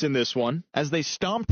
in this one as they stomped.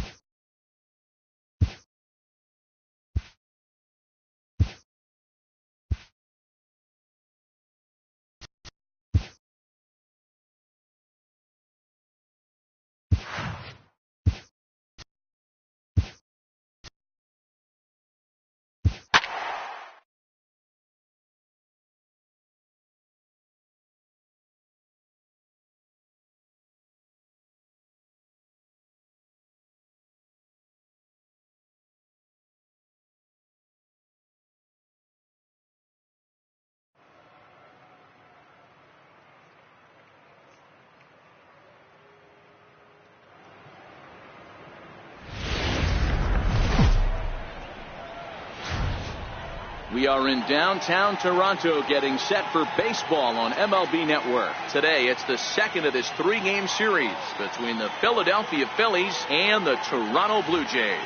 We are in downtown Toronto getting set for baseball on MLB Network. Today, it's the second of this three-game series between the Philadelphia Phillies and the Toronto Blue Jays.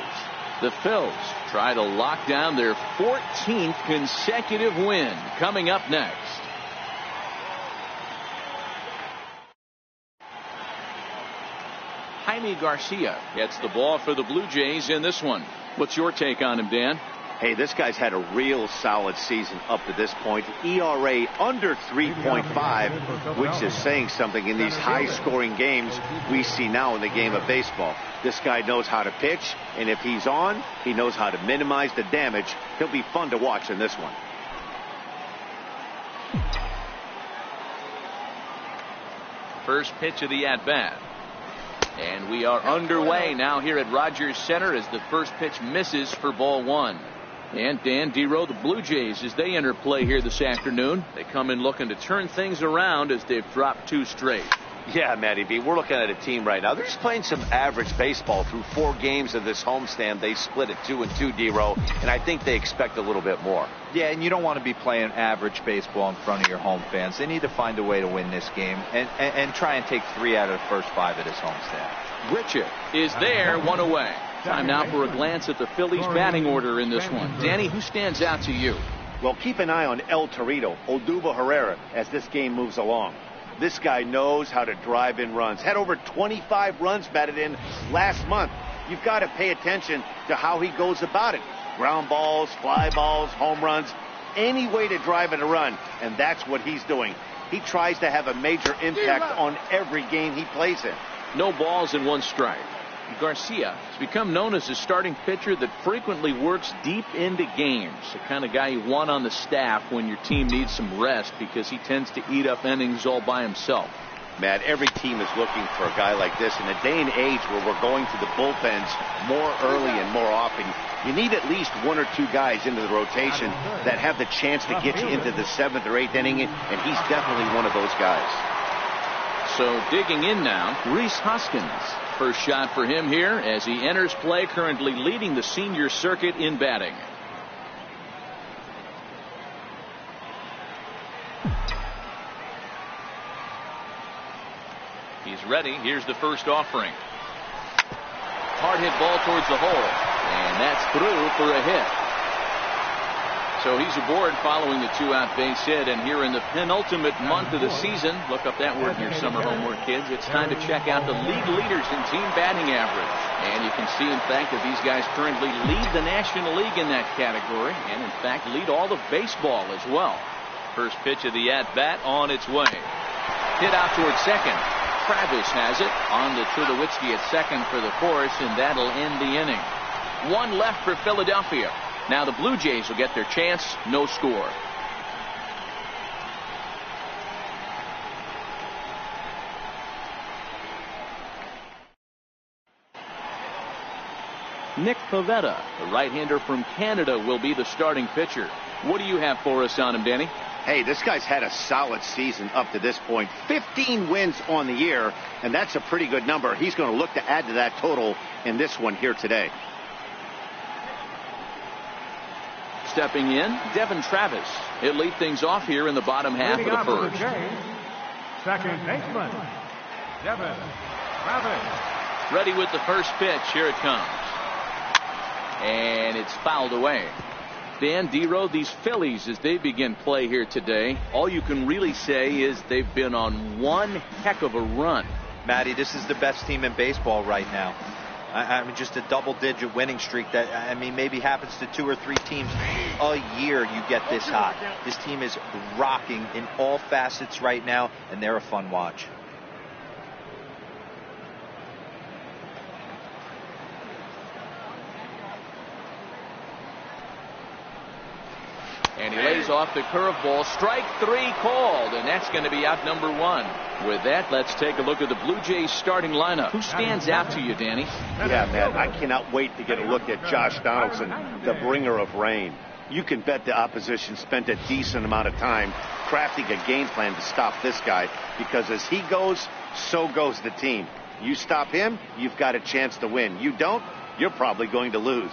The Phils try to lock down their 14th consecutive win. Coming up next. Jaime Garcia gets the ball for the Blue Jays in this one. What's your take on him, Dan? Hey, this guy's had a real solid season up to this point. ERA under 3.5, which is saying something in these high-scoring games we see now in the game of baseball. This guy knows how to pitch, and if he's on, he knows how to minimize the damage. He'll be fun to watch in this one. First pitch of the at-bat. And we are underway now here at Rogers Center as the first pitch misses for ball one. And Dan Dero, the Blue Jays, as they enter play here this afternoon, they come in looking to turn things around as they've dropped two straight. Yeah, Matty B, we're looking at a team right now. They're just playing some average baseball through 4 games of this homestand. They split it 2-2, Dero, and I think they expect a little bit more. Yeah, and you don't want to be playing average baseball in front of your home fans. They need to find a way to win this game and try and take 3 out of the first 5 of this homestand. Richard is there, one away. Time now for a glance at the Phillies batting order in this one. Danny, who stands out to you? Well, keep an eye on El Torito, Odubel Herrera, as this game moves along. This guy knows how to drive in runs. Had over 25 runs batted in last month. You've got to pay attention to how he goes about it. Ground balls, fly balls, home runs, any way to drive in a run, and that's what he's doing. He tries to have a major impact on every game he plays in. No balls and 1 strike. Garcia has become known as a starting pitcher that frequently works deep into games. The kind of guy you want on the staff when your team needs some rest because he tends to eat up innings all by himself. Matt, every team is looking for a guy like this. In a day and age where we're going to the bullpens more early and more often, you need at least 1 or 2 guys into the rotation that have the chance to get you into the 7th or 8th inning, and he's definitely one of those guys. So digging in now, Rhys Hoskins. First shot for him here as he enters play, currently leading the senior circuit in batting. He's ready. Here's the first offering. Hard hit ball towards the hole, and that's through for a hit. So he's aboard following the 2-out base hit, and here in the penultimate month of the season, look up that word in your summer homework, kids. It's time to check out the league leaders in team batting average. And you can see, in fact, that these guys currently lead the National League in that category, and in fact lead all of baseball as well. First pitch of the at-bat on its way. Hit out towards second. Travis has it on to Tulowitzki at second for the force, and that'll end the inning. 1 left for Philadelphia. Now the Blue Jays will get their chance. No score. Nick Pivetta, the right-hander from Canada, will be the starting pitcher. What do you have for us on him, Danny? Hey, this guy's had a solid season up to this point. 15 wins on the year, and that's a pretty good number. He's going to look to add to that total in this one here today. Stepping in, Devin Travis. He'll lead things off here in the bottom half of the first. Second baseman, Devin Travis. Ready with the first pitch. Here it comes. And it's fouled away. Dan Dero, these Phillies, as they begin play here today, all you can really say is they've been on one heck of a run. Matty, this is the best team in baseball right now. I mean, just a double-digit winning streak that, I mean, maybe happens to 2 or 3 teams a year. You get this hot. This team is rocking in all facets right now, and they're a fun watch. And he lays off the curveball. Strike 3 called, and that's going to be out number 1. With that, let's take a look at the Blue Jays starting lineup. Who stands out to you, Danny? Yeah, man, I cannot wait to get a look at Josh Donaldson, the bringer of rain. You can bet the opposition spent a decent amount of time crafting a game plan to stop this guy, because as he goes, so goes the team. You stop him, you've got a chance to win. You don't, you're probably going to lose.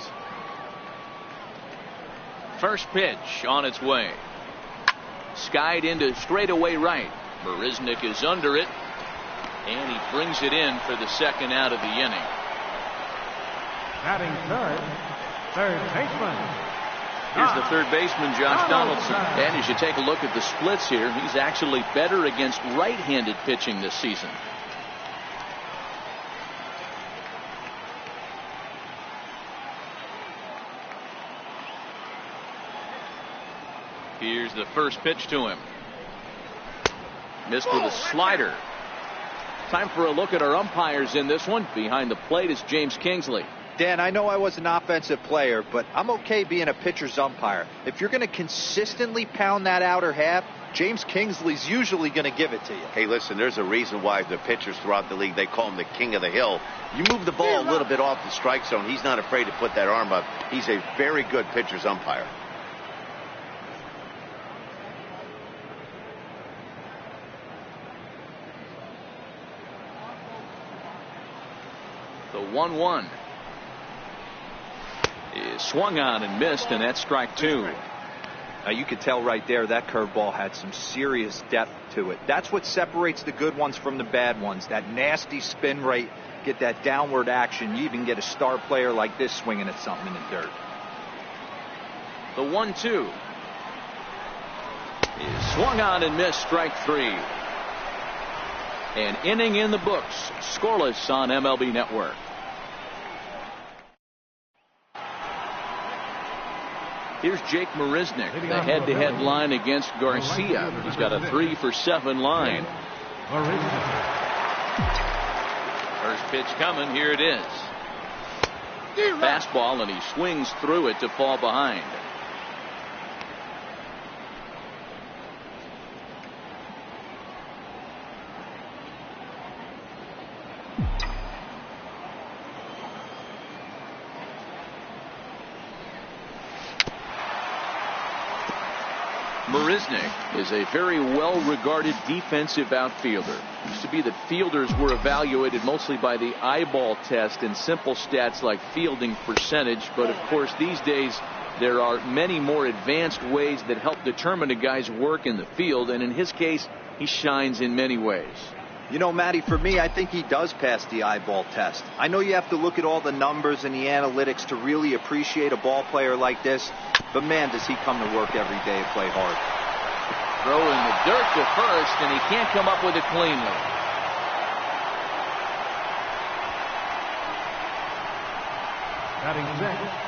First pitch on its way. Skied into straightaway right. Marisnick is under it, and he brings it in for the second out of the inning. Batting third baseman. Here's the third baseman, Josh Donaldson. And as you take a look at the splits here, he's actually better against right-handed pitching this season. Here's the first pitch to him. Missed with a slider. Time for a look at our umpires in this one. Behind the plate is James Kingsley. Dan, I know I was an offensive player, but I'm okay being a pitcher's umpire. If you're going to consistently pound that outer half, James Kingsley's usually going to give it to you. Hey, listen, there's a reason why the pitchers throughout the league, they call him the king of the hill. You move the ball a little bit off the strike zone, he's not afraid to put that arm up. He's a very good pitcher's umpire. The 1-1 is swung on and missed, and that's strike 2. Now you could tell right there that curveball had some serious depth to it. That's what separates the good ones from the bad ones. That nasty spin rate, get that downward action. You even get a star player like this swinging at something in the dirt. The 1-2 is swung on and missed, strike 3. An inning in the books, scoreless on MLB Network. Here's Jake Marisnick, the head-to-head line against Garcia. He's got a 3-for-7 line. First pitch coming, here it is. Fastball, and he swings through it to fall behind. Marisnick is a very well-regarded defensive outfielder. It used to be that fielders were evaluated mostly by the eyeball test and simple stats like fielding percentage, but of course these days there are many more advanced ways that help determine a guy's work in the field, and in his case he shines in many ways. You know, Matty, for me, I think he does pass the eyeball test. I know you have to look at all the numbers and the analytics to really appreciate a ball player like this, but man, does he come to work every day and play hard. Throw in the dirt to first, and he can't come up with it cleanly.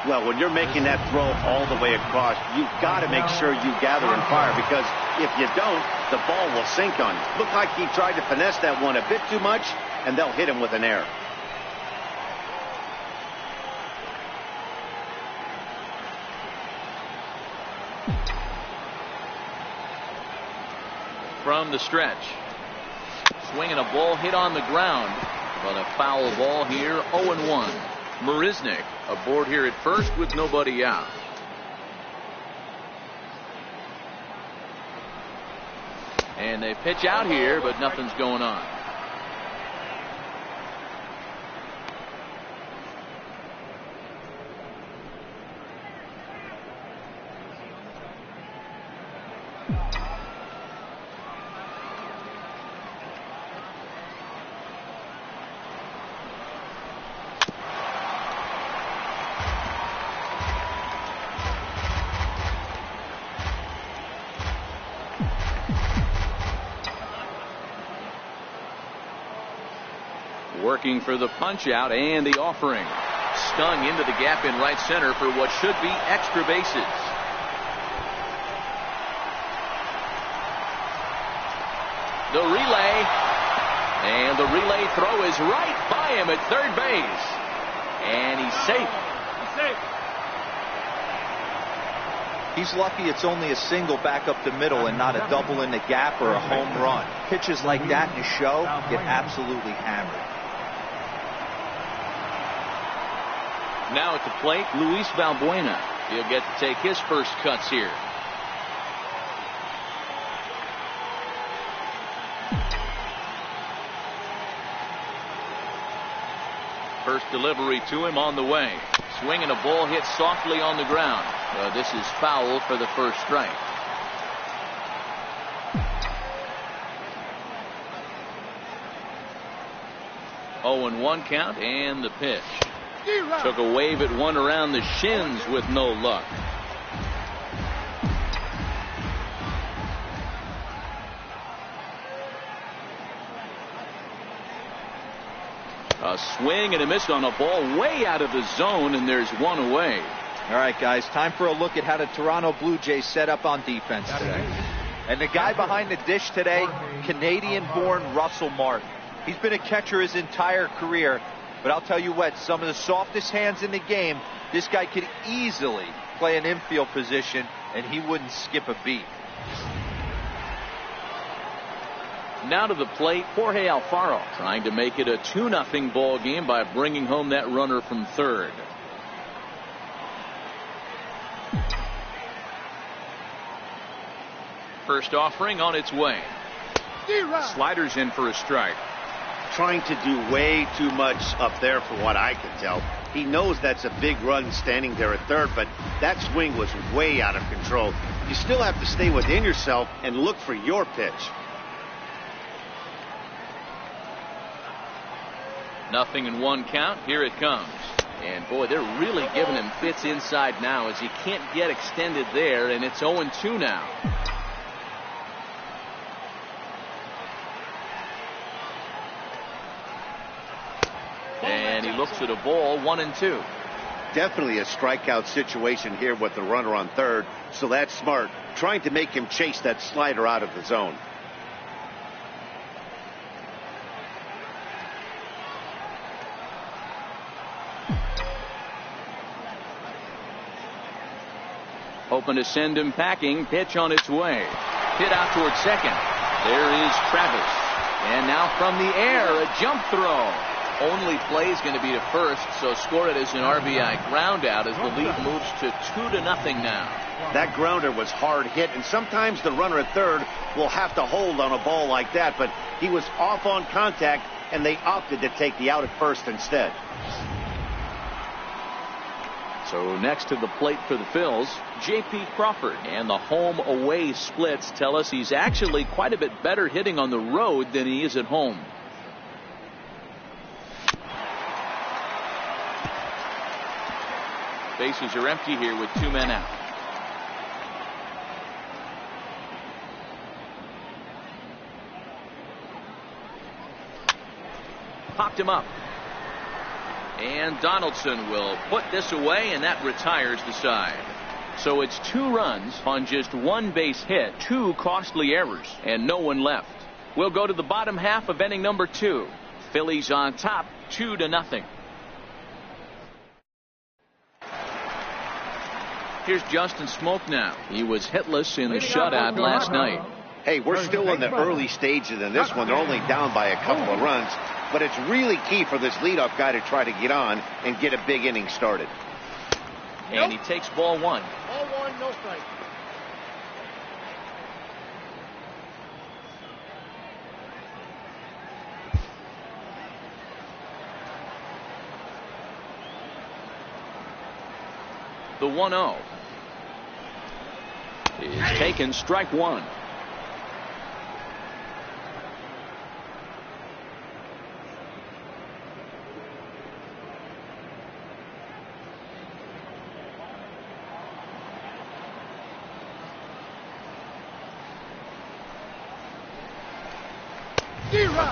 Well, when you're making that throw all the way across, you've got to make sure you gather and fire, because if you don't, the ball will sink on you. Looked like he tried to finesse that one a bit too much, and they'll hit him with an error. From the stretch. Swinging a ball hit on the ground, but a foul ball here, 0-1. Marisnick aboard here at first with nobody out. And they pitch out here, but nothing's going on. looking for the punch out and the offering. Stung into the gap in right center for what should be extra bases. The relay. And the relay throw is right by him at third base. And he's safe. He's lucky it's only a single back up the middle and not a double in the gap or a home run. Pitches like that in a show get absolutely hammered. Now at the plate, Luis Valbuena. He'll get to take his first cuts here. First delivery to him on the way. Swinging a ball hit softly on the ground. This is foul for the first strike. Oh, and 1 count and the pitch. Took a wave at one around the shins with no luck. A swing and a miss on a ball way out of the zone, and there's one away. All right, guys, time for a look at how the Toronto Blue Jays set up on defense today. And the guy behind the dish today, Canadian-born Russell Martin. He's been a catcher his entire career, but I'll tell you what, some of the softest hands in the game, this guy could easily play an infield position, and he wouldn't skip a beat. Now to the plate, Jorge Alfaro trying to make it a 2-0 ball game by bringing home that runner from third. First offering on its way. Sliders in for a strike. Trying to do way too much up there from what I can tell. He knows that's a big run standing there at third, but that swing was way out of control. You still have to stay within yourself and look for your pitch. 0-1 count. Here it comes. And boy, they're really giving him fits inside now as he can't get extended there, and it's 0-2 now. And he looks at a ball, 1-2. Definitely a strikeout situation here with the runner on third, so that's smart. Trying to make him chase that slider out of the zone. Hoping to send him packing. Pitch on its way. Hit out towards second. There is Travis. And now from the air, a jump throw. Only play is going to be to first, so score it as an RBI ground out as the lead moves to 2-0 now. That grounder was hard hit, and sometimes the runner at third will have to hold on a ball like that, but he was off on contact, and they opted to take the out at first instead. So next to the plate for the Phils, J.P. Crawford. And the home-away splits tell us he's actually quite a bit better hitting on the road than he is at home. Bases are empty here with 2 men out. Popped him up. And Donaldson will put this away, and that retires the side. So it's 2 runs on just 1 base hit, 2 costly errors, and no one left. We'll go to the bottom half of inning number 2. Phillies on top, 2-0. Here's Justin Smoak now. He was hitless in the shutout last night. Hey, we're still in the early stages in this one. They're only down by a couple of runs. But it's really key for this leadoff guy to try to get on and get a big inning started. And he takes ball 1. Ball 1, no strike. The 1-0 is taken, strike 1.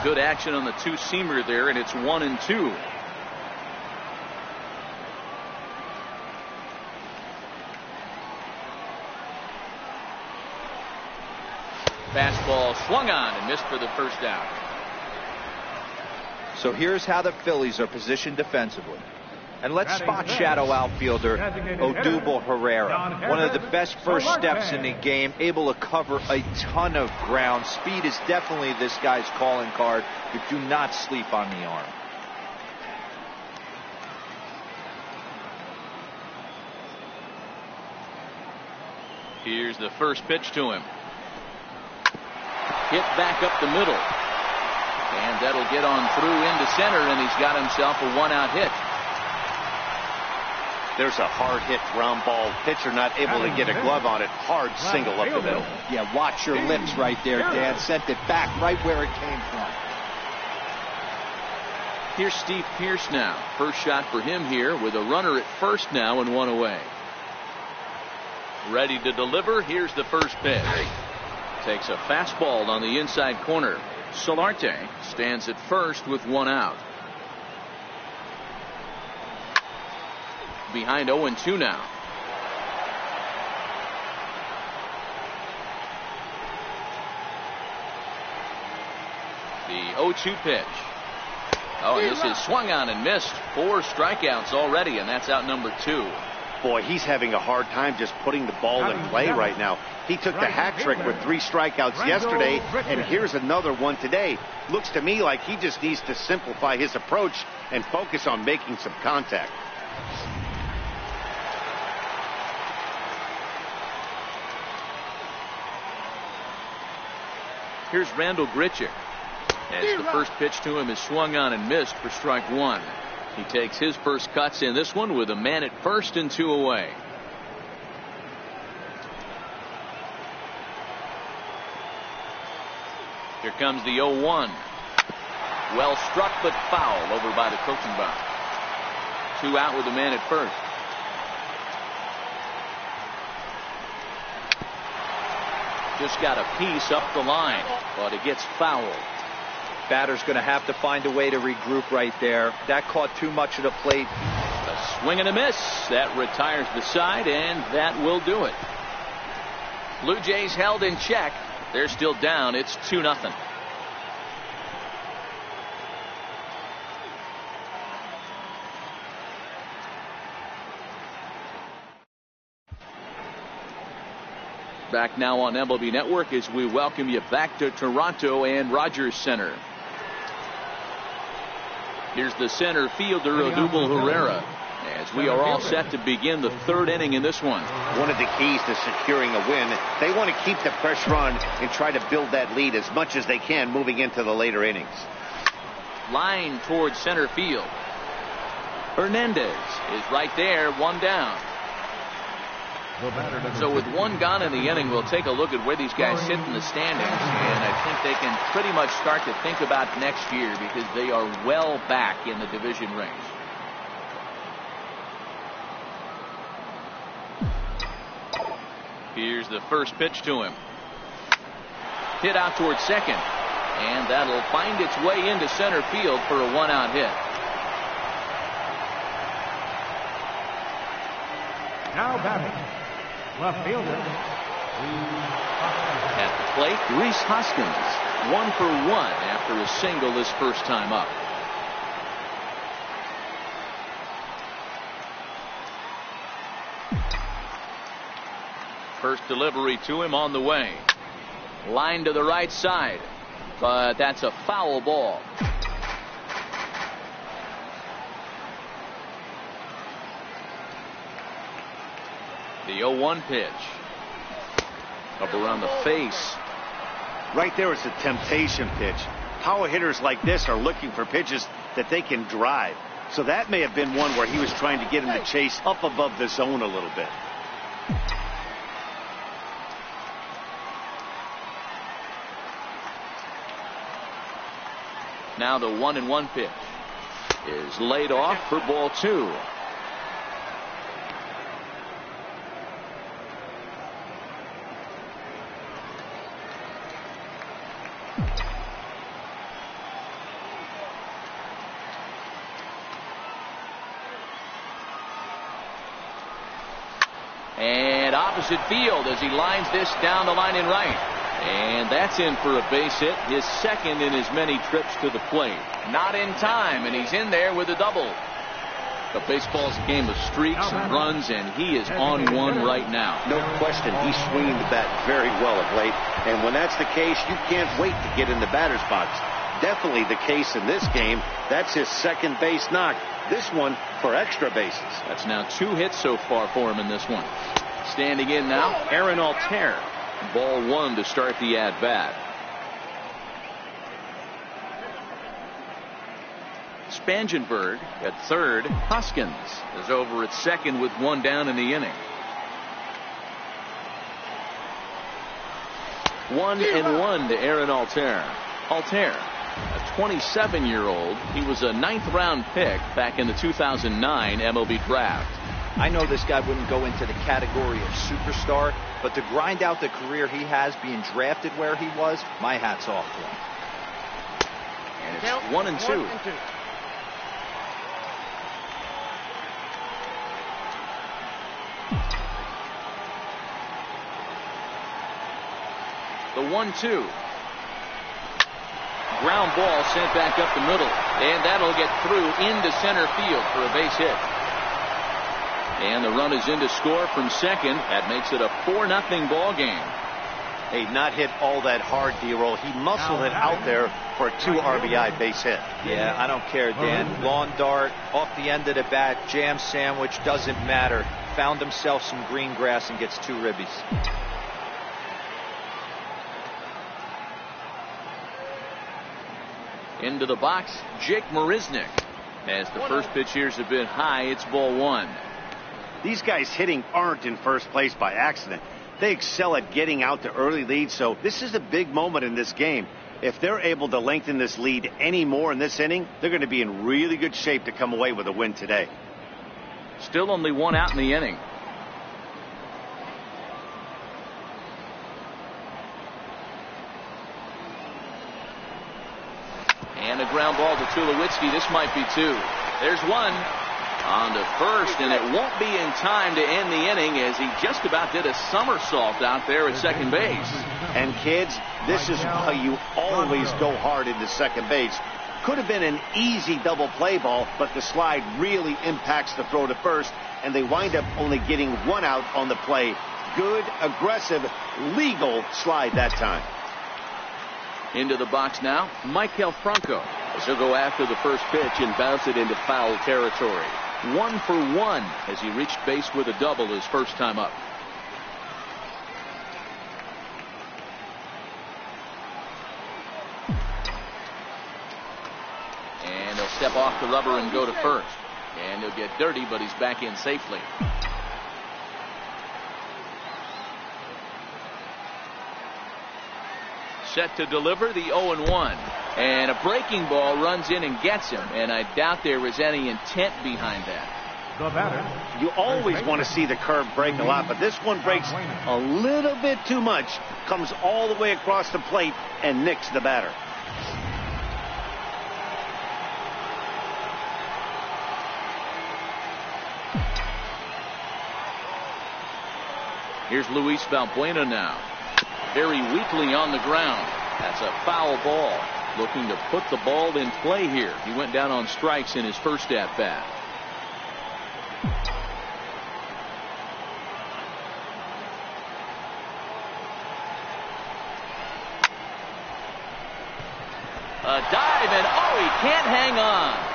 Good action on the two-seamer there, and it's 1-2. Fastball swung on and missed for the first out. So here's how the Phillies are positioned defensively. And let's spot shadow outfielder Odubel Herrera. One of the best first steps in the game, able to cover a ton of ground. Speed is definitely this guy's calling card, but do not sleep on the arm. Here's the first pitch to him. Hit back up the middle. And that'll get on through into center, and he's got himself a one-out hit. There's a hard hit ground ball. Pitcher not able to get a glove on it. Hard single up the middle. Yeah, watch your lips right there, Dan. Sent it back right where it came from. Here's Steve Pearce now. First shot for him here with a runner at first now and one away. Ready to deliver. Here's the first pitch. Takes a fastball on the inside corner. Solarte stands at first with one out. Behind 0-2 now. The 0-2 pitch. Oh, and this is swung on and missed. 4 strikeouts already, and that's out number 2. Boy, he's having a hard time just putting the ball in play right now. He took the hat trick with 3 strikeouts yesterday, and here's another one today. Looks to me like he just needs to simplify his approach and focus on making some contact. Here's Randall Grichuk. As the first pitch to him is swung on and missed for strike 1. He takes his first cuts in this one with a man at first and 2 away. Here comes the 0-1. Well struck but foul over by the coaching box. 2 out with a man at first. Just got a piece up the line, but it gets fouled. Batter's going to have to find a way to regroup right there. That caught too much of the plate. A swing and a miss. That retires the side, and that will do it. Blue Jays held in check. They're still down. It's 2-0. Back now on MLB Network as we welcome you back to Toronto and Rogers Center. Here's the center fielder, Odubel Herrera, as we are all set to begin the 3rd inning in this one. One of the keys to securing a win, they want to keep the pressure on and try to build that lead as much as they can moving into the later innings. Line towards center field. Hernandez is right there, 1 down. So with 1 gone in the inning, we'll take a look at where these guys sit in the standings, and I think they can pretty much start to think about next year because they are well back in the division race. Here's the first pitch to him. Hit out towards second, and that'll find its way into center field for a 1-out hit. Now batting, left fielder. At the plate, Rhys Hoskins, 1 for 1 after a single his first time up. First delivery to him on the way. Line to the right side, but that's a foul ball. The 0-1 pitch. Up around the face. Right there is a temptation pitch. Power hitters like this are looking for pitches that they can drive. So that may have been one where he was trying to get him to chase up above the zone a little bit. Now the 1-1 pitch is laid off for ball 2. And opposite field as he lines this down the line in right. And that's in for a base hit, his second in as many trips to the plate. Not in time, and he's in there with a double. But baseball's a game of streaks and runs, and he is on one right now. No question, he's swinging the bat very well of late. And when that's the case, you can't wait to get in the batter's box. Definitely the case in this game. That's his second base knock. This one for extra bases. That's now 2 hits so far for him in this one. Standing in now, Aaron Altair. Ball 1 to start the at-bat. Spangenberg at third. Hoskins is over at second with 1 down in the inning. 1-1 to Aaron Altair. Altair, a 27-year-old. He was a 9th-round pick back in the 2009 MLB draft. I know this guy wouldn't go into the category of superstar, but to grind out the career he has being drafted where he was, my hat's off to him. And it's 1-2. The 1-2. Ground ball sent back up the middle, and that'll get through into center field for a base hit. And the run is in to score from second. That makes it a 4-0 ball game. Hey, not hit all that hard, D-roll. He muscled it out there for a 2 RBI base hit. Yeah, I don't care, Dan. Lawn dart, off the end of the bat, jam sandwich, doesn't matter. Found himself some green grass and gets 2 ribbies. Into the box, Jake Marisnick. As the first pitch here's a bit high, it's ball 1. These guys hitting aren't in first place by accident. They excel at getting out to early leads, so this is a big moment in this game. If they're able to lengthen this lead any more in this inning, they're going to be in really good shape to come away with a win today. Still only 1 out in the inning. And a ground ball to Tulowitzki. This might be 2. There's 1 on to first, and it won't be in time to end the inning as he just about did a somersault out there at second base. And kids, this is why you always go hard into second base. Could have been an easy double play ball, but the slide really impacts the throw to first, and they wind up only getting 1 out on the play. Good, aggressive, legal slide that time. Into the box now, Maikel Franco. As he'll go after the first pitch and bounce it into foul territory. 1 for 1 as he reached base with a double his first time up. And he'll step off the rubber and go to first. And he'll get dirty, but he's back in safely. Set to deliver the 0-1. And a breaking ball runs in and gets him. And I doubt there was any intent behind that. The batter. You always want to see the curve break a lot, but this one breaks a little bit too much. Comes all the way across the plate and nicks the batter. Here's Luis Valbuena now. Very weakly on the ground. That's a foul ball. Looking to put the ball in play here. He went down on strikes in his first at bat. A dive, and oh, he can't hang on.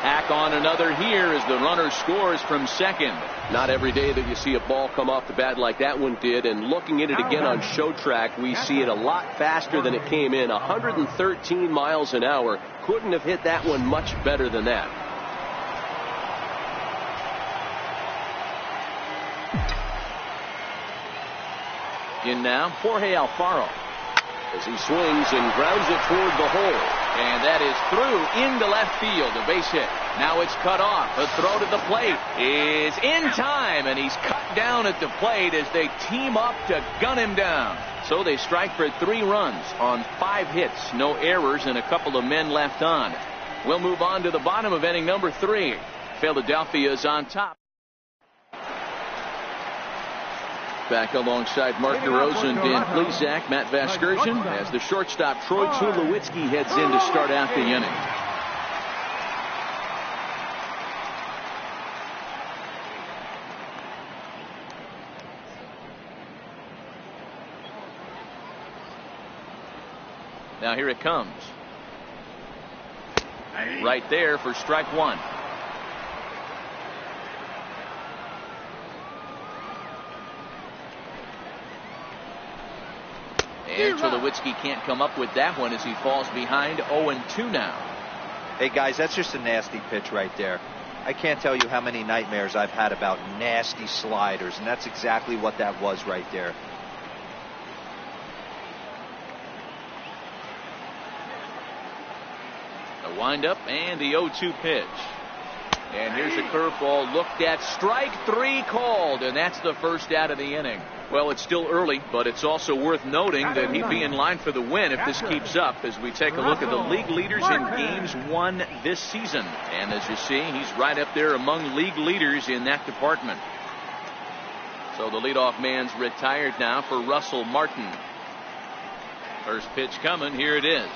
Tack on another here as the runner scores from second. Not every day that you see a ball come off the bat like that one did, and looking at it again on Show Track, we see it a lot faster than it came in. 113 miles an hour. Couldn't have hit that one much better than that. In now, Jorge Alfaro. As he swings and grounds it toward the hole. And that is through into left field, a base hit. Now it's cut off. A throw to the plate is in time, and he's cut down at the plate as they team up to gun him down. So they strike for 3 runs on 5 hits, no errors, and a couple of men left on. We'll move on to the bottom of inning number 3. Philadelphia is on top. Back alongside Mark DeRosa and Dan Plesac, Matt Vasgersian, as the shortstop Troy Tulowitzki heads in to start out the inning. Now here it comes. Right there for strike one. And Tulowitzki can't come up with that one as he falls behind 0-2 now. Hey guys, that's just a nasty pitch right there. I can't tell you how many nightmares I've had about nasty sliders, and that's exactly what that was right there. The windup and the 0-2 pitch. And here's a curveball looked at. Strike three called, and that's the first out of the inning. Well, it's still early, but it's also worth noting that he'd be in line for the win if this keeps up as we take a look at the league leaders in games won this season. And as you see, he's right up there among league leaders in that department. So the leadoff man's retired now for Russell Martin. First pitch coming. Here it is.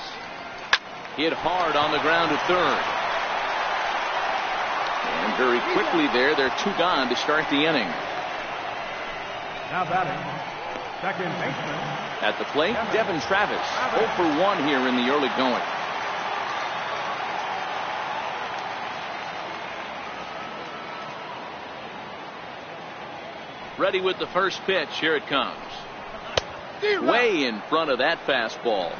Hit hard on the ground to third. And very quickly they're two gone to start the inning. Now batting, second baseman. At the plate, Devin Travis, 0 for 1 here in the early going. Ready with the first pitch. Here it comes. Way in front of that fastball.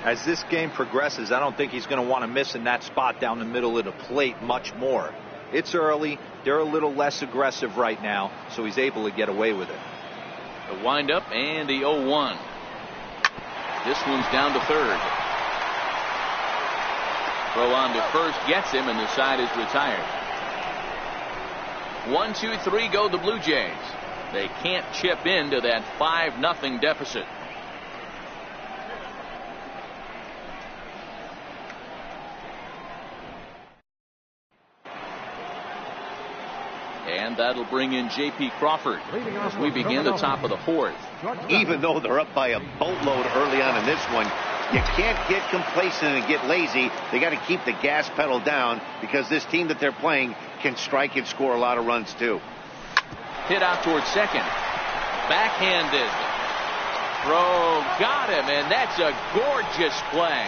As this game progresses, I don't think he's going to want to miss in that spot down the middle of the plate much more. It's early. They're a little less aggressive right now, so he's able to get away with it. The windup and the 0-1. This one's down to third. Throw on to first gets him, and the side is retired. 1-2-3 go the Blue Jays. They can't chip into that 5-0 deficit. And that'll bring in J.P. Crawford as we begin the top of the fourth. Even though they're up by a boatload early on in this one, you can't get complacent and get lazy. They got to keep the gas pedal down because this team that they're playing can strike and score a lot of runs too. Hit out towards second. Backhanded. Throw got him, and that's a gorgeous play.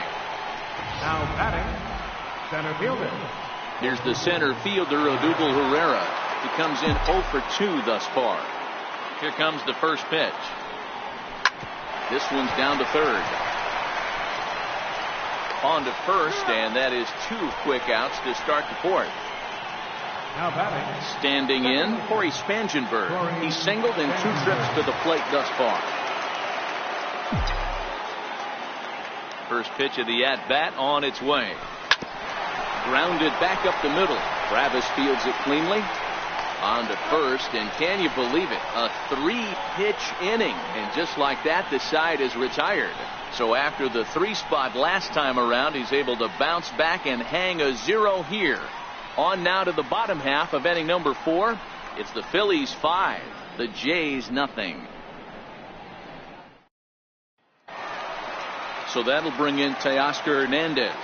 Now batting, center fielder. Here's the center fielder, Odubel Herrera. He comes in 0 for 2 thus far. Here comes the first pitch. This one's down to third. On to first, and that is 2 quick outs to start the fourth. Now batting, standing in, Corey Spangenberg. He singled in 2 trips to the plate thus far. First pitch of the at-bat on its way. Grounded back up the middle. Travis fields it cleanly. On to first, and can you believe it? A 3-pitch inning, and just like that, the side is retired. So after the 3 spot last time around, he's able to bounce back and hang a 0 here. On now to the bottom half of inning number 4. It's the Phillies 5, the Jays nothing. So that'll bring in Teoscar Hernandez.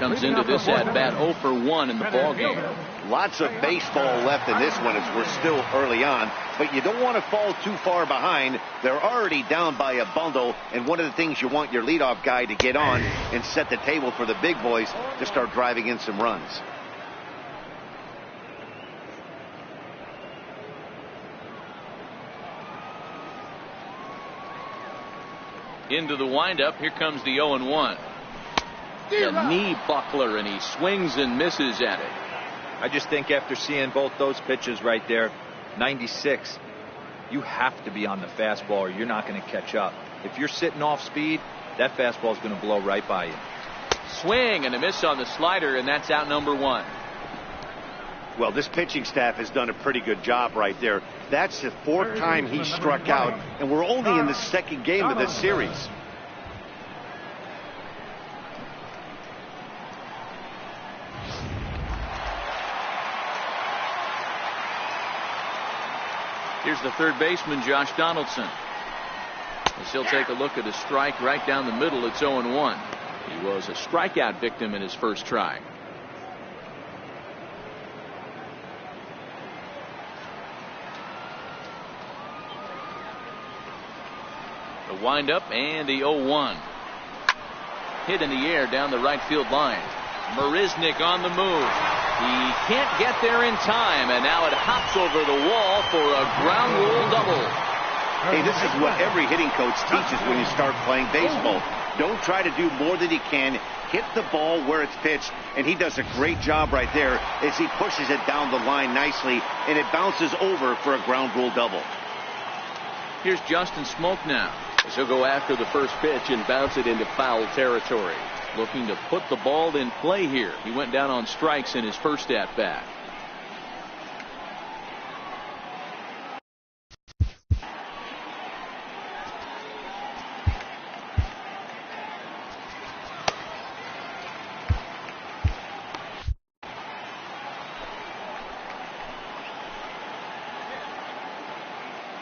Comes into this at bat 0 for 1 in the ball game. Lots of baseball left in this one as we're still early on, but you don't want to fall too far behind. They're already down by a bundle, and one of the things you want your leadoff guy to get on and set the table for the big boys to start driving in some runs. Into the windup. Here comes the 0-1. The knee buckler, and he swings and misses at it. I just think after seeing both those pitches right there, 96, you have to be on the fastball or you're not going to catch up. If you're sitting off speed, that fastball is going to blow right by you. Swing and a miss on the slider, and that's out number 1. Well, this pitching staff has done a pretty good job right there. That's the 4th time he struck out, and we're only in the 2nd game of this series. Here's the third baseman, Josh Donaldson. As he'll take a look at a strike right down the middle. It's 0-1. He was a strikeout victim in his first try. The windup and the 0-1. Hit in the air down the right field line. Marisnick on the move. He can't get there in time, and now it hops over the wall for a ground rule double. Hey, this is what every hitting coach teaches when you start playing baseball. Don't try to do more than you can. Hit the ball where it's pitched, and he does a great job right there as he pushes it down the line nicely, and it bounces over for a ground rule double. Here's Justin Smoke now, as he'll go after the first pitch and bounce it into foul territory. Looking to put the ball in play here. He went down on strikes in his first at bat.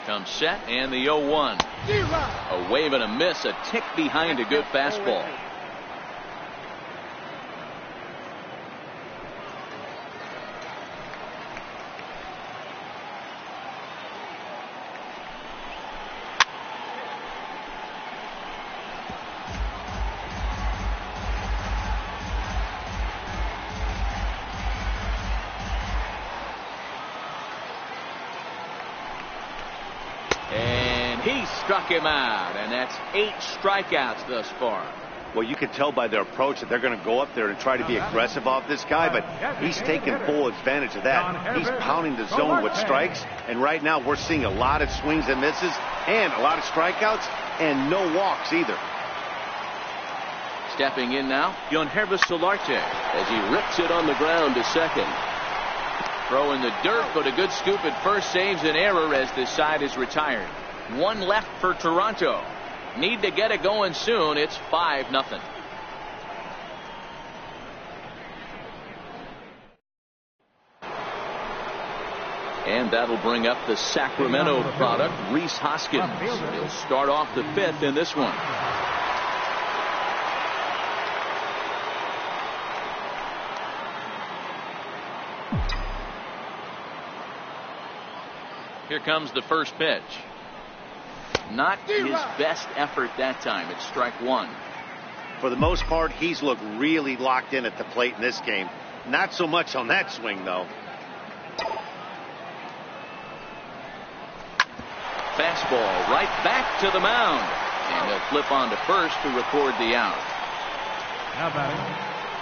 Comes set and the 0-1. A wave and a miss, a tick behind a good fastball. He struck him out, and that's 8 strikeouts thus far. Well, you can tell by their approach that they're going to go up there and try to be aggressive off this guy, but he's taking full advantage of that. He's pounding the zone with strikes, and right now we're seeing a lot of swings and misses and a lot of strikeouts and no walks either. Stepping in now, Yonhervis Solarte, as he rips it on the ground to second. Throw in the dirt, but a good scoop at first saves an error as this side is retired. 1 left for Toronto. Need to get it going soon. It's 5-0. And that'll bring up the Sacramento product, Rhys Hoskins. He'll start off the 5th in this one. Here comes the first pitch. Not his best effort that time. It's strike 1. For the most part, he's looked really locked in at the plate in this game. Not so much on that swing, though. Fastball right back to the mound. And he'll flip on to first to record the out. Now batting,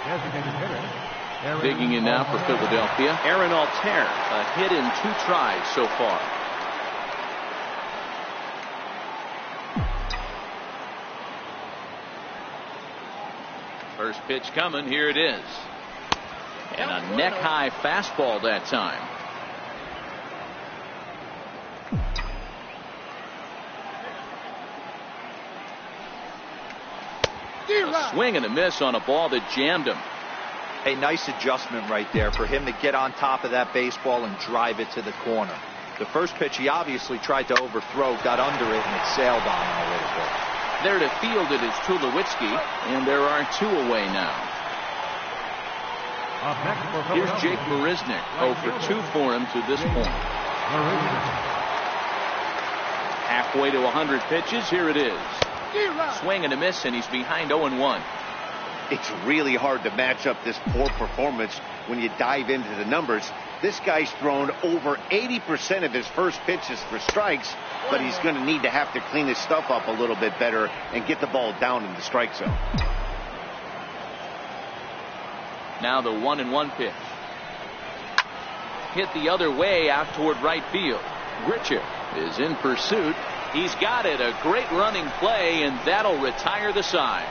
designated hitter. Digging in now for Philadelphia, Aaron Altair. A hit in 2 tries so far. First pitch coming. Here it is. And a neck-high fastball that time. A swing and a miss on a ball that jammed him. A nice adjustment right there for him to get on top of that baseball and drive it to the corner. The first pitch he obviously tried to overthrow, got under it, and it sailed on him a little bit. There to field it is Tulowitzki, and there are 2 away now. Here's Jake Marisnick, 0 for 2 for him to this point. Halfway to 100 pitches, here it is. Swing and a miss, and he's behind 0-1. It's really hard to match up this poor performance when you dive into the numbers. This guy's thrown over 80% of his first pitches for strikes, but he's going to need to have to clean his stuff up a little bit better and get the ball down in the strike zone. Now the 1-1 pitch. Hit the other way out toward right field. Grichuk is in pursuit. He's got it. A great running play, and that'll retire the side.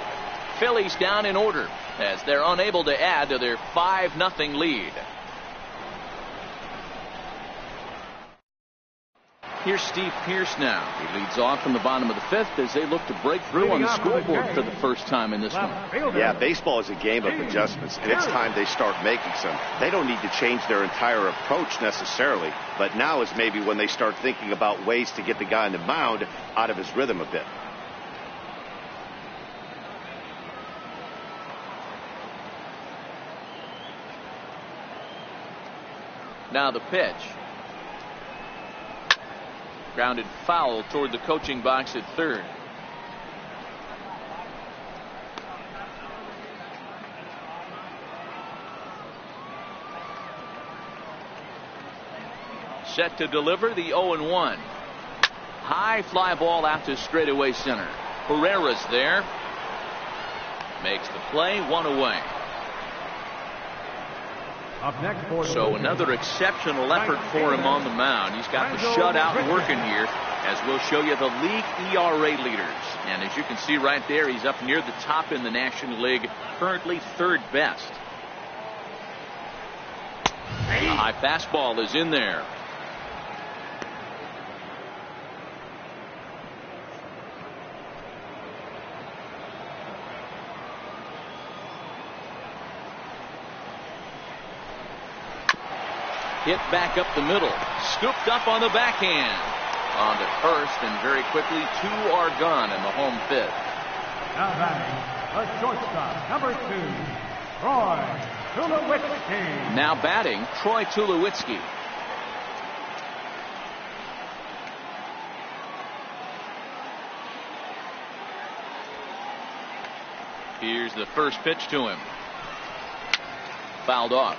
Phillies down in order as they're unable to add to their 5-0 lead. Here's Steve Pearce now. He leads off from the bottom of the 5th as they look to break through on the scoreboard for the first time in this one. Yeah, baseball is a game of adjustments, and it's time they start making some. They don't need to change their entire approach necessarily, but now is maybe when they start thinking about ways to get the guy on the mound out of his rhythm a bit. Now the pitch. Grounded foul toward the coaching box at third. Set to deliver the 0-1. High fly ball out to straightaway center. Herrera's there. Makes the play, 1 away. Up next for So another exceptional effort for him on the mound. He's got the shutout working here, as we'll show you the league ERA leaders. And as you can see right there, he's up near the top in the National League, currently third best. A high fastball is in there. Hit back up the middle. Scooped up on the backhand. On to first, and very quickly 2 are gone in the home 5th. Now batting, the shortstop, number 2, Troy Tulowitzki. Now batting, Troy Tulowitzki. Here's the first pitch to him. Fouled off.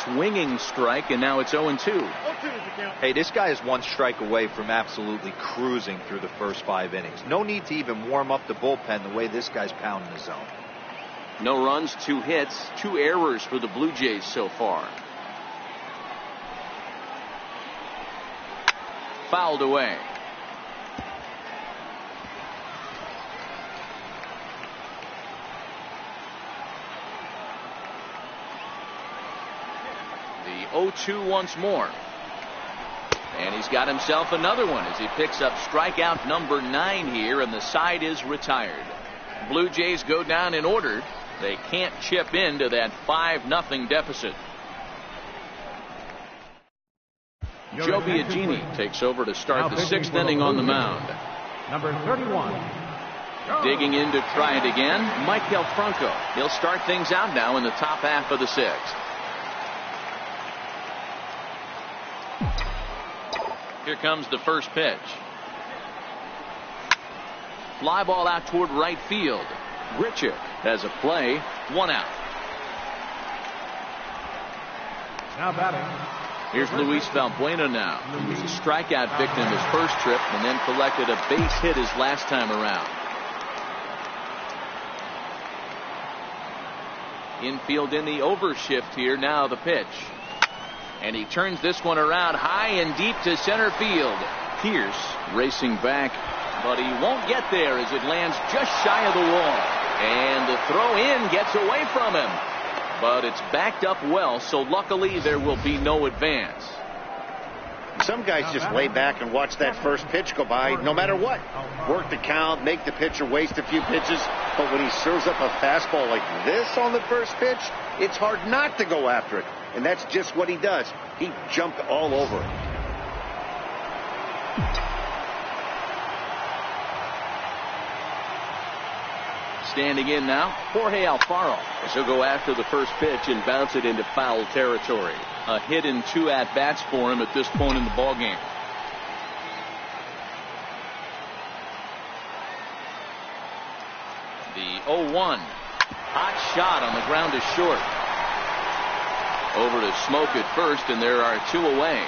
Swinging strike, and now it's 0-2. Hey, this guy is 1 strike away from absolutely cruising through the first 5 innings. No need to even warm up the bullpen the way this guy's pounding the zone. No runs, 2 hits, 2 errors for the Blue Jays so far. Fouled away. The 0-2 once more. And he's got himself another one as he picks up strikeout number 9 here, and the side is retired. Blue Jays go down in order. They can't chip into that 5-0 deficit. Joe Biagini takes over to start the 6th inning on the mound. Number 31. Digging in to try it again, Maikel Franco. He'll start things out now in the top half of the 6th. Here comes the first pitch. Fly ball out toward right field. Grichuk has a play, 1 out. Now batting. Here's Luis Valbuena now. He was a strikeout victim his first trip and then collected a base hit his last time around. Infield in the overshift here. Now the pitch. And he turns this one around high and deep to center field. Pierce racing back, but he won't get there as it lands just shy of the wall. And the throw in gets away from him. But it's backed up well, so luckily there will be no advance. Some guys just lay back and watch that first pitch go by no matter what. Work the count, make the pitcher waste a few pitches. But when he serves up a fastball like this on the first pitch, it's hard not to go after it. And that's just what he does. He jumped all over it. Standing in now, Jorge Alfaro. As he'll go after the first pitch and bounce it into foul territory. A hit and 2 at-bats for him at this point in the ballgame. The 0-1. Hot shot on the ground is short. Over to Smoke at first, and there are 2 away.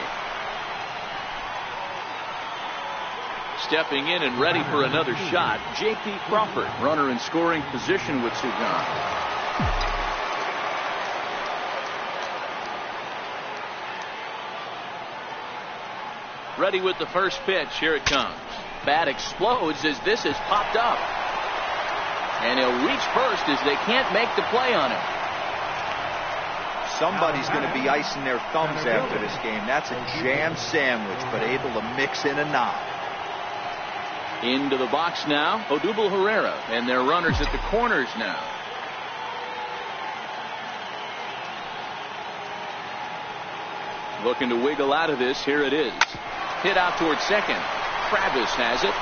Stepping in and ready for another shot, J.P. Crawford. Runner in scoring position with 2 gone. Ready with the first pitch. Here it comes. Bat explodes as this is popped up. And he'll reach first as they can't make the play on him. Somebody's going to be icing their thumbs after this game. That's a jam sandwich, but able to mix in a knot. Into the box now, Odubel Herrera, and their runners at the corners now. Looking to wiggle out of this. Here it is. Hit out towards second. Travis has it.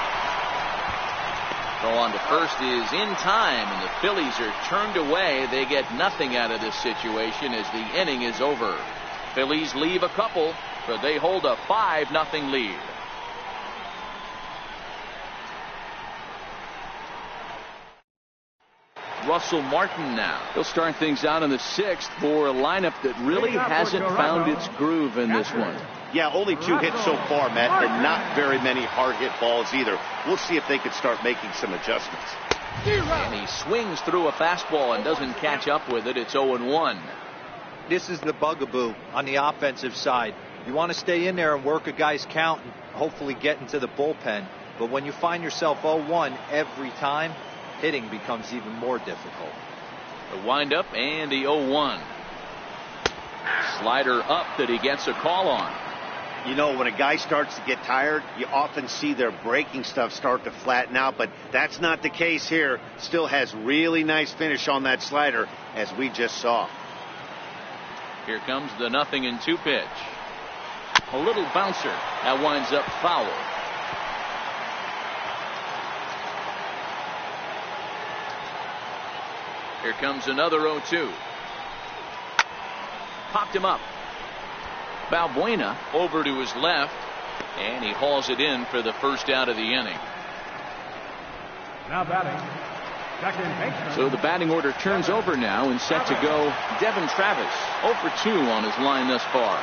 Throw on to first is in time, and the Phillies are turned away. They get nothing out of this situation as the inning is over. Phillies leave a couple, but they hold a 5-0 lead. Russell Martin now. He'll start things out in the 6th for a lineup that really hasn't found its groove in this one. Yeah, only 2 hits so far, Matt, and not very many hard hit balls either. We'll see if they can start making some adjustments. And he swings through a fastball and doesn't catch up with it. It's 0-1. This is the bugaboo on the offensive side. You want to stay in there and work a guy's count and hopefully get into the bullpen. But when you find yourself 0-1 every time, hitting becomes even more difficult. The windup and the 0-1. Slider up that he gets a call on. You know, when a guy starts to get tired, you often see their breaking stuff start to flatten out, but that's not the case here. Still has really nice finish on that slider, as we just saw. Here comes the 0-2 pitch. A little bouncer. That winds up foul. Here comes another 0-2. Popped him up. Balbuena over to his left, and he hauls it in for the first out of the inning. Now batting, second baseman. So the batting order turns over now, and set to go Devin Travis. 0 for 2 on his line thus far.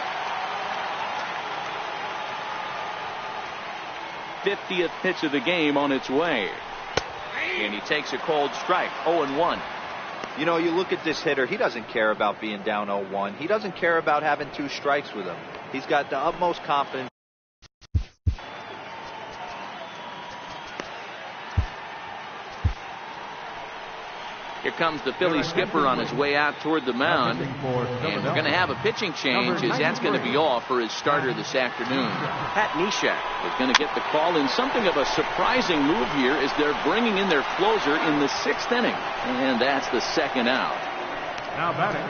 50th pitch of the game on its way. And he takes a cold strike. 0-1. You know, you look at this hitter, he doesn't care about being down 0-1. He doesn't care about having 2 strikes with him. He's got the utmost confidence. Here comes the Phillies skipper on his way out toward the mound. And we're going to have a pitching change, as that's going to be off for his starter this afternoon. Pat Neshek is going to get the call in something of a surprising move here as they're bringing in their closer in the 6th inning. And that's the second out. Now batting,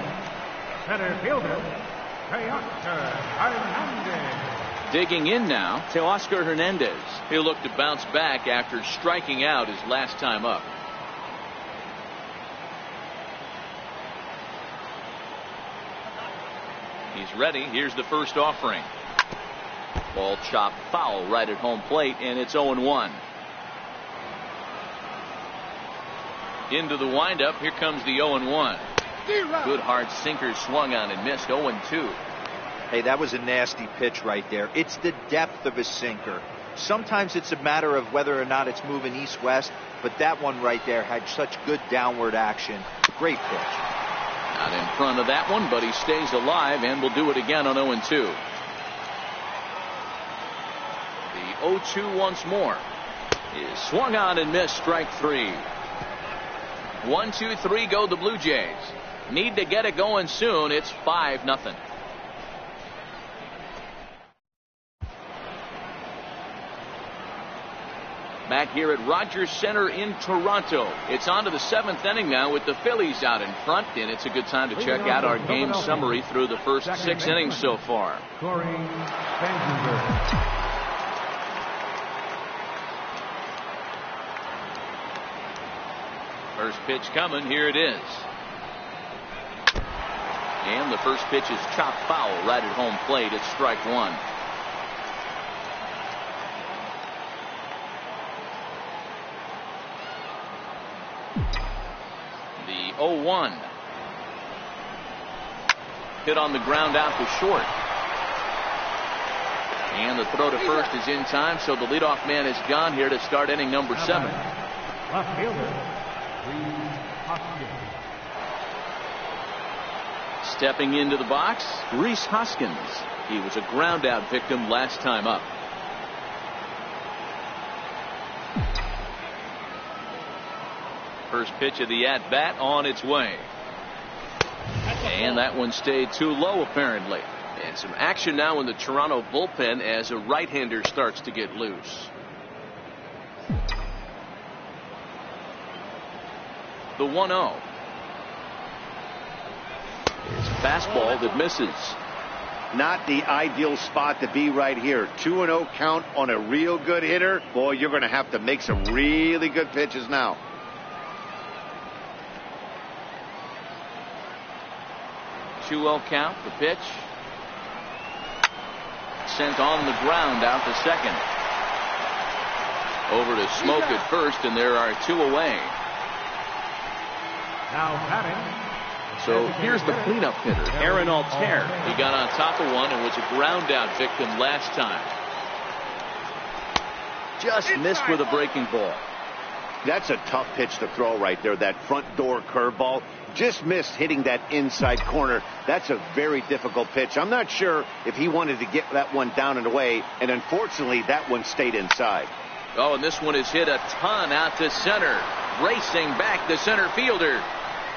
center fielder, Teoscar Hernandez. Digging in now, Teoscar Hernandez. He'll look to bounce back after striking out his last time up. He's ready. Here's the first offering. Ball chopped foul right at home plate, and it's 0-1. Into the windup. Here comes the 0-1. Good hard sinker swung on and missed. 0-2. Hey, that was a nasty pitch right there. It's the depth of his sinker. Sometimes it's a matter of whether or not it's moving east-west, but that one right there had such good downward action. Great pitch. Out in front of that one, but he stays alive and will do it again on 0-2. The 0-2 once more is swung on and missed. Strike 3. 1, 2, 3 go the Blue Jays. Need to get it going soon. It's 5-0. Back here at Rogers Center in Toronto. It's on to the 7th inning now with the Phillies out in front, and it's a good time to check out our game summary through the first 6 innings so far. First pitch coming. Here it is. And the first pitch is chopped foul right at home plate. It's strike 1. The 0-1. Hit on the ground out to short. And the throw to first is in time, so the leadoff man is gone here to start inning number 7. Left fielder, Hoskins. Stepping into the box, Rhys Hoskins. He was a ground out victim last time up. First pitch of the at-bat on its way. And that one stayed too low, apparently. And some action now in the Toronto bullpen as a right-hander starts to get loose. The 1-0. It's a fastball that misses. Not the ideal spot to be right here. 2-0 count on a real good hitter. Boy, you're going to have to make some really good pitches now. Two-0 count. The pitch sent on the ground out to second. Over to Smoke at first, and there are two away. Now batting. So here's the cleanup hitter, Aaron Altair. He got on top of one and was a ground out victim last time. Just missed with a breaking ball. That's a tough pitch to throw right there. That front door curveball just missed hitting that inside corner. That's a very difficult pitch. I'm not sure if he wanted to get that one down and away, and unfortunately that one stayed inside. Oh, and this one is hit a ton out to center. Racing back the center fielder.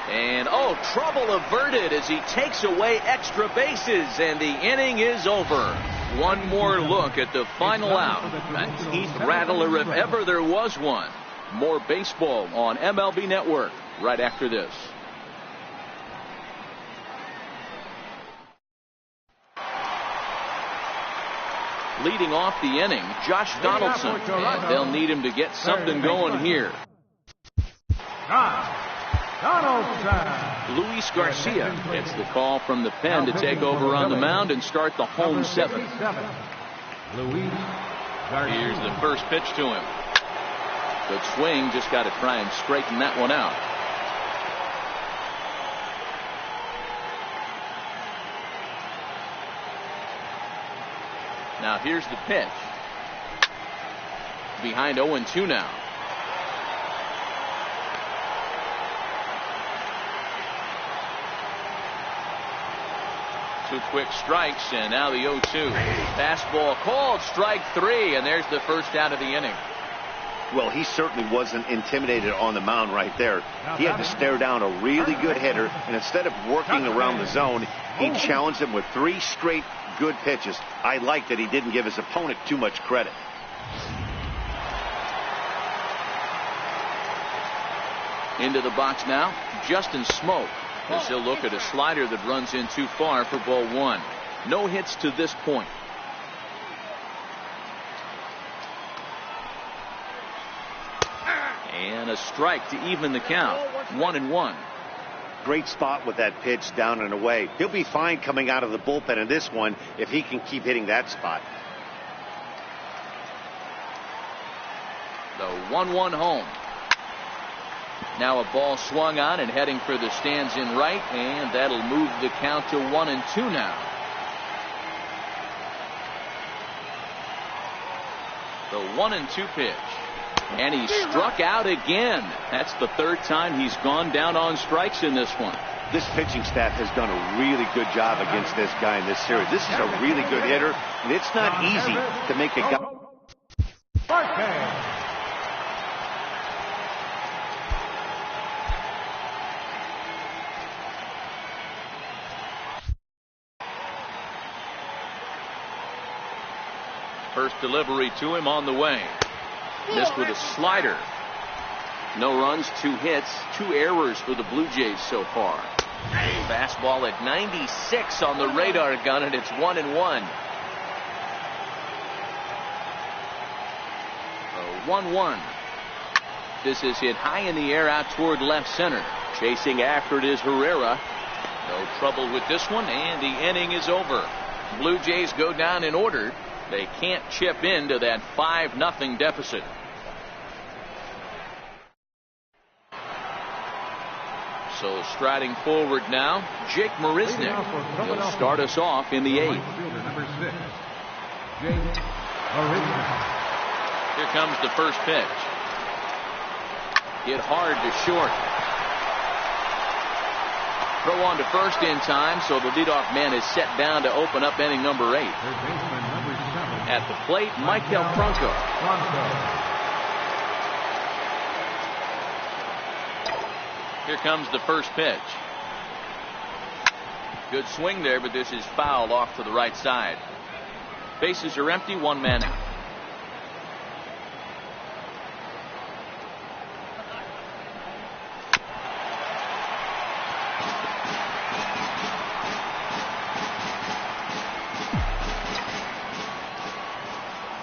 And oh, trouble averted as he takes away extra bases, and the inning is over. One more look at the final out. A teeth rattler if ever there was one. More baseball on MLB Network right after this. Leading off the inning, Josh Donaldson, and they'll need him to get something going here. Donaldson. Luis Garcia gets the call from the pen to take over on the mound and start the home seventh. Luis Garcia. Here's the first pitch to him. Good swing, just got to try and straighten that one out. Now here's the pitch. Behind 0-2 now. Two quick strikes, and now the 0-2. Fastball called, strike three, and there's the first out of the inning. Well, he certainly wasn't intimidated on the mound right there. He had to stare down a really good hitter, and instead of working around the zone, he challenged him with 3 straight good pitches. I like that he didn't give his opponent too much credit. Into the box now, Justin Smoke, as he'll look at a slider that runs in too far for ball one. No hits to this point. And a strike to even the count. 1-1. Great spot with that pitch down and away. He'll be fine coming out of the bullpen in this one if he can keep hitting that spot. The 1-1 home. Now a ball swung on and heading for the stands in right, and that'll move the count to 1-2 now. The 1-2 pitch. And he struck out again. That's the third time he's gone down on strikes in this one. This pitching staff has done a really good job against this guy in this series. This is a really good hitter, and it's not easy to make a guy. First delivery to him on the way. Missed with a slider. No runs, 2 hits, 2 errors for the Blue Jays so far. Fastball at 96 on the radar gun, and it's 1-1. 1-1. This is hit high in the air out toward left center. Chasing after it is Herrera. No trouble with this one, and the inning is over. Blue Jays go down in order. They can't chip into that 5-0 deficit. So striding forward now, Jake Marisnick will start us off in the 8th. Here comes the first pitch. Hit hard to short. Throw on to first in time, so the leadoff man is set down to open up inning number 8. At the plate, Michael Franco. Here comes the first pitch. Good swing there, but this is fouled off to the right side. Bases are empty, one man out.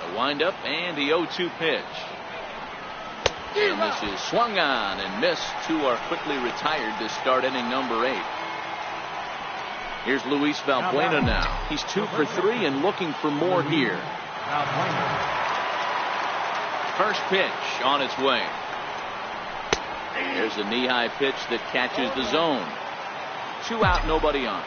The windup and the 0-2 pitch. And this is swung on and missed. Two are quickly retired to start inning number 8. Here's Luis Valbuena now. He's 2 for 3 and looking for more here. First pitch on its way. There's a knee-high pitch that catches the zone. 2 out, nobody on.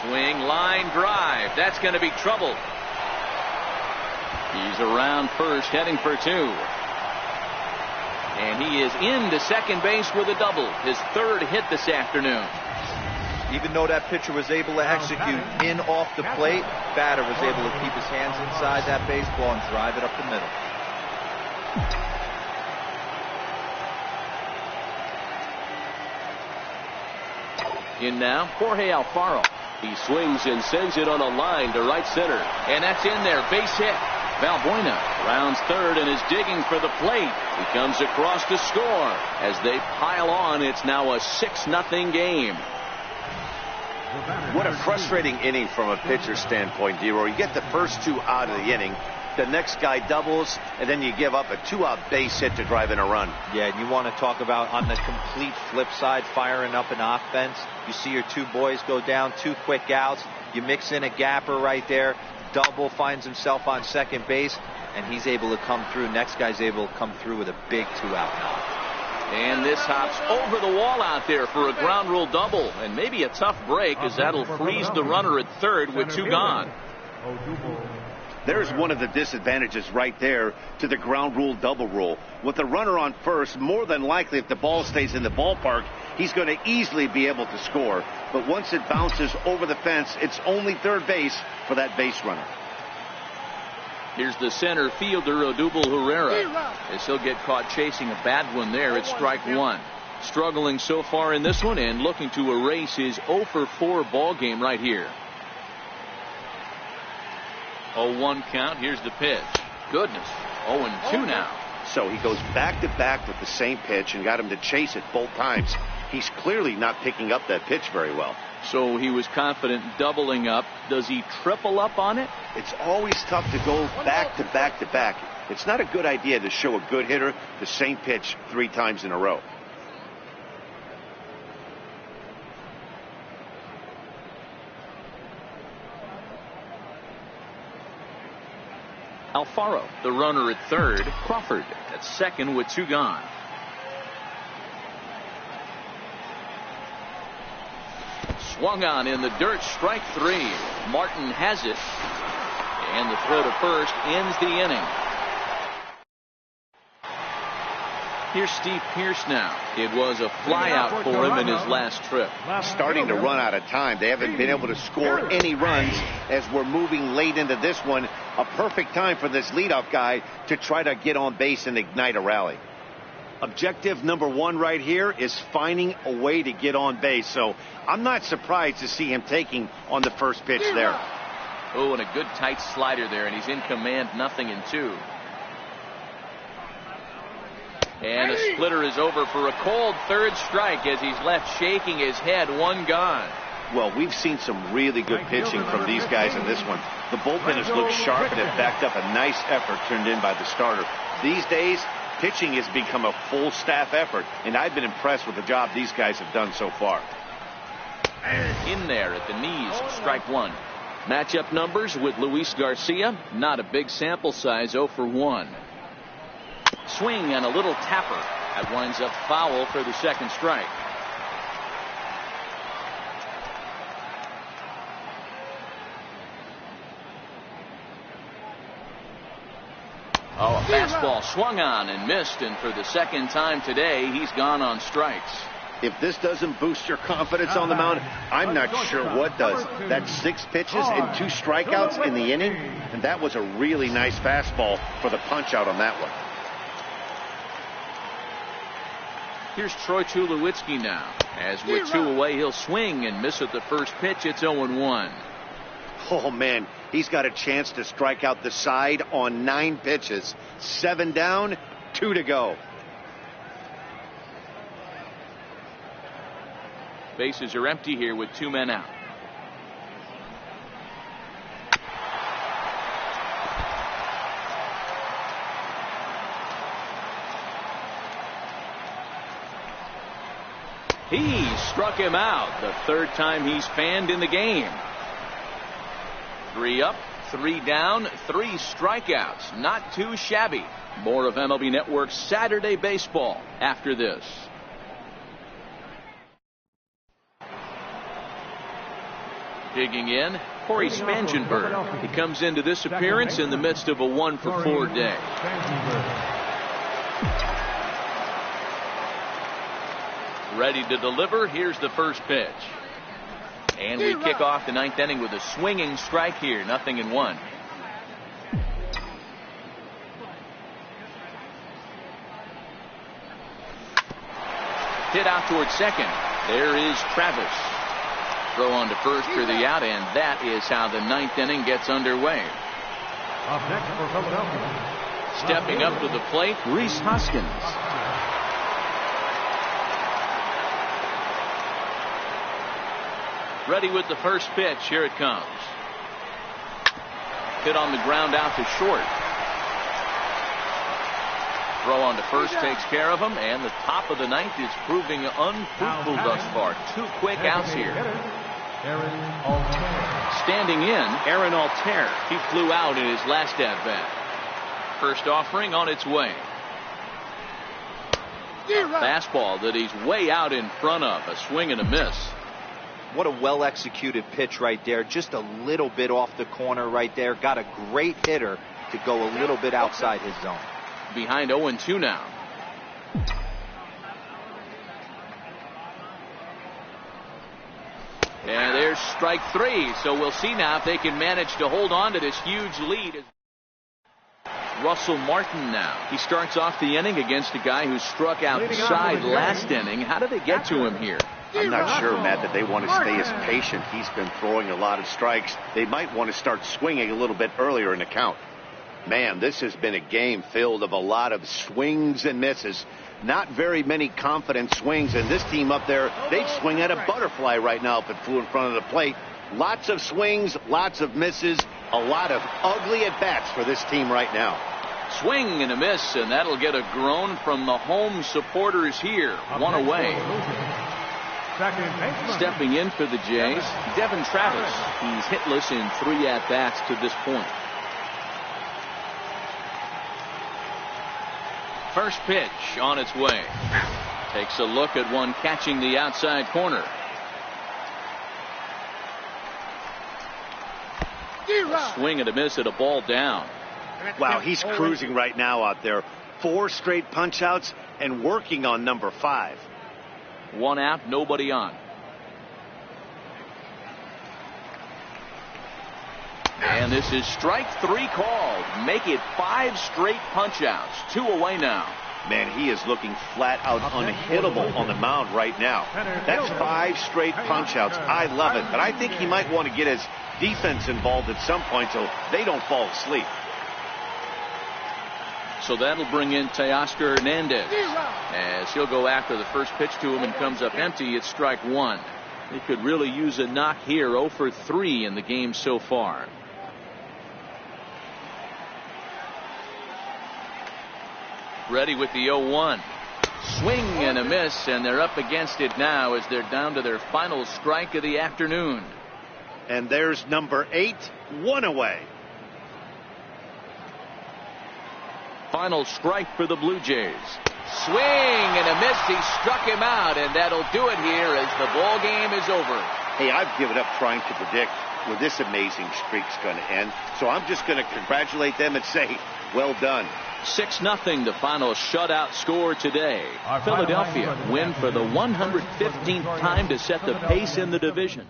Swing, line drive. That's going to be trouble. He's around first, heading for 2. And he is into second base with a double. His 3rd hit this afternoon. Even though that pitcher was able to execute in off the plate, batter was able to keep his hands inside that baseball and drive it up the middle. In now, Jorge Alfaro. He swings and sends it on a line to right center. And that's in there. Base hit. Valbuena rounds third and is digging for the plate. He comes across to score. As they pile on, it's now a 6-0 game. What a frustrating inning from a pitcher's standpoint, D-Roy. You get the first 2 out of the inning. The next guy doubles, and then you give up a 2-out base hit to drive in a run. Yeah, and you want to talk about on the complete flip side, firing up an offense. You see your 2 boys go down, 2 quick outs. You mix in a gapper right there. Double, finds himself on second base, and he's able to come through. Next guy's able to come through with a big 2-out knock. And this hops over the wall out there for a ground rule double. And maybe a tough break, as that'll freeze the runner at third with 2 gone. There's one of the disadvantages right there to the ground rule double rule. With the runner on first, more than likely if the ball stays in the ballpark, he's going to easily be able to score. But once it bounces over the fence, it's only third base for that base runner. Here's the center fielder, Odubel Herrera. As he'll get caught chasing a bad one there at strike 1. Struggling so far in this one and looking to erase his 0 for 4 ball game right here. 0-1 count. Here's the pitch. Goodness. 0-2 now. So he goes back to back with the same pitch and got him to chase it both times. He's clearly not picking up that pitch very well. So he was confident doubling up. Does he triple up on it? It's always tough to go back to back to back. It's not a good idea to show a good hitter the same pitch 3 times in a row. Alfaro, the runner at third. Crawford at second with 2 gone. Swung on in the dirt, strike 3. Martin has it. And the throw to first ends the inning. Here's Steve Pearce now. It was a flyout for him in his last trip. Starting to run out of time. They haven't been able to score any runs as we're moving late into this one. A perfect time for this leadoff guy to try to get on base and ignite a rally. Objective number 1 right here is finding a way to get on base. So I'm not surprised to see him taking on the first pitch there. Oh, and a good tight slider there, and he's in command, 0-2. And a splitter is over for a cold third strike as he's left shaking his head. 1 gone. Well, we've seen some really good pitching from these guys in this one. The bullpen has looked sharp and have backed up a nice effort turned in by the starter. These days, pitching has become a full staff effort, and I've been impressed with the job these guys have done so far. In there at the knees, strike 1. Matchup numbers with Luis Garcia. Not a big sample size, 0 for 1. Swing and a little tapper. That winds up foul for the second strike. Oh, a fastball swung on and missed, and for the second time today, he's gone on strikes. If this doesn't boost your confidence on the mound, I'm not sure what does. That's 6 pitches and 2 strikeouts in the inning, and that was a really nice fastball for the punch out on that one. Here's Troy Tulowitzki now. As with 2 away, he'll swing and miss at the first pitch. It's 0-1. Oh, man, he's got a chance to strike out the side on 9 pitches. 7 down, 2 to go. Bases are empty here with 2 men out. He struck him out. The 3rd time he's fanned in the game. 3 up, 3 down, 3 strikeouts. Not too shabby. More of MLB Network's Saturday Baseball after this. Digging in, Corey Spangenberg. He comes into this appearance in the midst of a 1-for-4 day. Ready to deliver. Here's the first pitch. And we kick off the 9th inning with a swinging strike here. 0-1. Hit out towards second. There is Travis. Throw on to first for the out, and that is how the 9th inning gets underway. Stepping up to the plate, Rhys Hoskins. Ready with the first pitch. Here it comes. Hit on the ground out to short. Throw on to first takes care of him, and the top of the 9th is proving unfruitful thus far. 2 quick outs here. Standing in, Aaron Altair. He flew out in his last at-bat. First offering on its way. Fastball that he's way out in front of. A swing and a miss. What a well-executed pitch right there. Just a little bit off the corner right there. Got a great hitter to go a little bit outside his zone. Behind 0-2 now. And there's strike 3. So we'll see now if they can manage to hold on to this huge lead. Russell Martin now. He starts off the inning against a guy who struck outside last inning. How did they get to him here? I'm not sure, Matt, that they want to stay as patient. He's been throwing a lot of strikes. They might want to start swinging a little bit earlier in the count. Man, this has been a game filled of a lot of swings and misses. Not very many confident swings, and this team up there, they'd swing at a butterfly right now if it flew in front of the plate. Lots of swings, lots of misses, a lot of ugly at-bats for this team right now. Swing and a miss, and that'll get a groan from the home supporters here. 1 away. Stepping in for the Jays, Devin Travis. He's hitless in 3 at-bats to this point. First pitch on its way. Takes a look at one catching the outside corner. A swing and a miss at a ball down. Wow, he's cruising right now out there. 4 straight punch-outs and working on number 5. 1 out, nobody on. And this is strike 3 called. Make it 5 straight punch-outs. 2 away now. Man, he is looking flat out unhittable on the mound right now. That's 5 straight punch-outs. I love it, but I think he might want to get his defense involved at some point so they don't fall asleep. So that'll bring in Teoscar Hernandez as he'll go after the first pitch to him and comes up empty. It's strike 1. He could really use a knock here. 0 for 3 in the game so far. Ready with the 0-1. Swing and a miss, and they're up against it now as they're down to their final strike of the afternoon. And there's number 8, 1 away. Final strike for the Blue Jays. Swing and a miss. He struck him out, and that'll do it here as the ball game is over. Hey, I've given up trying to predict where this amazing streak's going to end. So I'm just going to congratulate them and say, well done. 6-0 the final shutout score today. Philadelphia win for the 115th time to set the pace in the division.